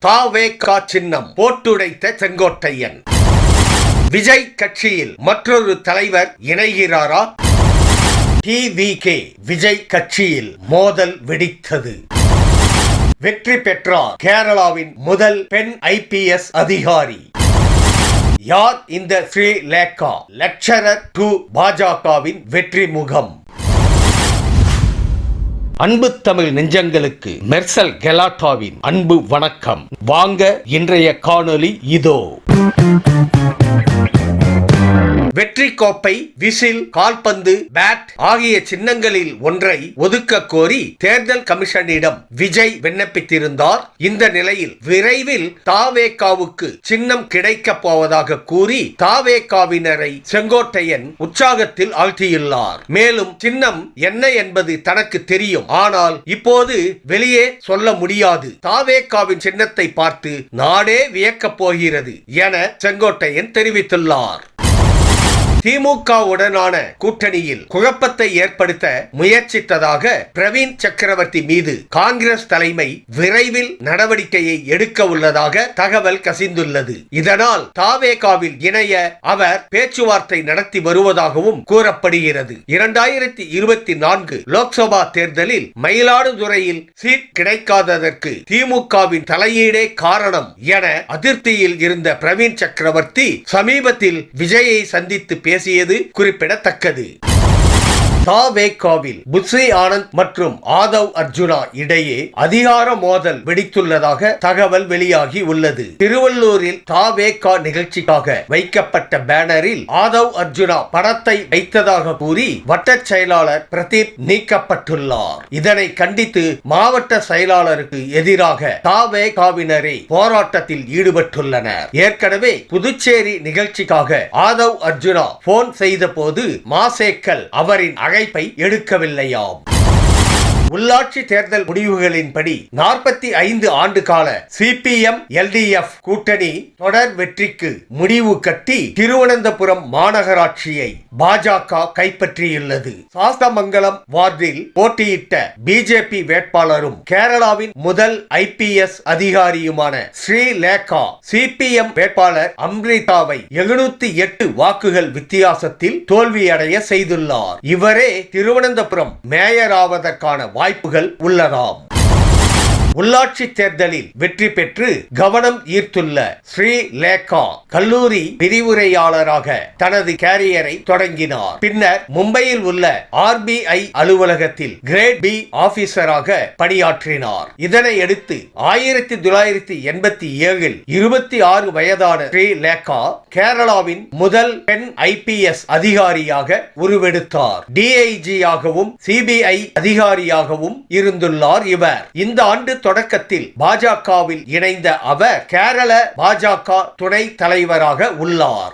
தாவேகா சின்னம் போட்டுடைத்த செங்கோட்டையன். விஜய் கட்சியில் மற்றொரு தலைவர் இணைகிறாரா? டிவிகே விஜய் கட்சியில் மோதல் வெடித்தது. வெற்றி பெற்றார் கேரளாவின் முதல் பெண் IPS அதிகாரி. யார் இந்த ஸ்ரீலேகா? லெக்சரர் டு பாஜகவின் வெற்றி முகம். அன்பு தமிழ் நெஞ்சங்களுக்கு மெர்சல் கெலாட்டாவின் அன்பு வணக்கம். வாங்க இன்றைய காணொளி இதோ. வெற்றி கோப்பை, விசில், கால்பந்து, பேட் ஆகிய சின்னங்களில் ஒன்றை ஒதுக்க கோரி தேர்தல் கமிஷனிடம் விஜய் விண்ணப்பித்திருந்தார். இந்த நிலையில் விரைவில் தாவேகாவுக்கு சின்னம் கிடைக்கப் போவதாக கூறி தாவேகாவினரை செங்கோட்டையன் உற்சாகத்தில் ஆழ்த்தியுள்ளார். மேலும் சின்னம் என்ன என்பது தனக்கு தெரியும், ஆனால் இப்போது வெளியே சொல்ல முடியாது. தாவேகாவின் சின்னத்தை பார்த்து நாடே வியக்கப் போகிறது என செங்கோட்டையன் தெரிவித்துள்ளார். திமுகவுடனான கூட்டணியில் குழப்பத்தை ஏற்படுத்த முயற்சித்ததாக பிரவீன் சக்கரவர்த்தி மீது காங்கிரஸ் தலைமை விரைவில் நடவடிக்கையை எடுக்க உள்ளதாக தகவல் கசிந்துள்ளது. இதனால் தாவேகாவில் இணைய அவர் பேச்சுவார்த்தை நடத்தி வருவதாகவும் கூறப்படுகிறது. 2024 லோக்சபா தேர்தலில் மயிலாடுதுறையில் சீட் கிடைக்காததற்கு திமுகவின் தலையீடே காரணம் என அதிருப்தியில் இருந்த பிரவீன் சக்கரவர்த்தி சமீபத்தில் விஜயை சந்தித்து பேசியது குறிப்பிடத்தக்கது. தாவேகாவில் புஸ்ரி ஆனந்த் மற்றும் ஆதவ் அர்ஜுனா இடையே அதிகார மோதல் வெடித்துள்ளதாக தகவல் வெளியாகி உள்ளது. திருவள்ளூரில் தாவேகா நிகழ்ச்சிக்காக வைக்கப்பட்ட பேனரில் ஆதவ் அர்ஜுனா படத்தை வைத்ததாக கூறி வட்ட செயலாளர் பிரதீப் நீக்கப்பட்டுள்ளார். இதனை கண்டித்து மாவட்ட செயலாளருக்கு எதிராக தாவேகாவினரே போராட்டத்தில் ஈடுபட்டுள்ளனர். ஏற்கனவே புதுச்சேரி நிகழ்ச்சிக்காக ஆதவ் அர்ஜுனா போன் செய்த போது மாசேக்கல் அவரின் அழைப்பை எடுக்கவில்லையாம். உள்ளாட்சி தேர்தல் முடிவுகளின்படி 45 ஆண்டு கால CPM LDF கூட்டணி தொடர் வெற்றிக்கு முடிவு கட்டி திருவனந்தபுரம் மாநகராட்சியை பாஜக கைப்பற்றியுள்ளது. சாஸ்தமங்கலம் வார்டில் போட்டியிட்ட பிஜேபி வேட்பாளரும் கேரளாவின் முதல் IPS அதிகாரியுமான ஸ்ரீலேகா CPM வேட்பாளர் அம்ரிதாவை 708 வாக்குகள் வித்தியாசத்தில் தோல்வியடைய செய்துள்ளார். இவரே திருவனந்தபுரம் மேயர் ஆவதற்கான வாய்ப்புகள் உள்ளதாம். உள்ளாட்சி தேர்தலில் வெற்றி பெற்று கவனம் ஈர்த்துள்ள ஸ்ரீலேகா கல்லூரி விரிவுரையாளராக தனது கேரியரை தொடங்கினார். பின்னர் மும்பையில் உள்ள RBI அலுவலகத்தில் கிரேட் B ஆபீசராக பணியாற்றினார். இதனையடுத்து 1987 26 வயதான ஸ்ரீலேகா கேரளாவின் முதல் பெண் IPS அதிகாரியாக உருவெடுத்தார். DIG ஆகவும் CBI அதிகாரியாகவும் இருந்துள்ளார் இவர். இந்த ஆண்டு தொடக்கத்தில் பாஜகவில் இணைந்த அவர் கேரள பாஜக துணை தலைவராக உள்ளார்.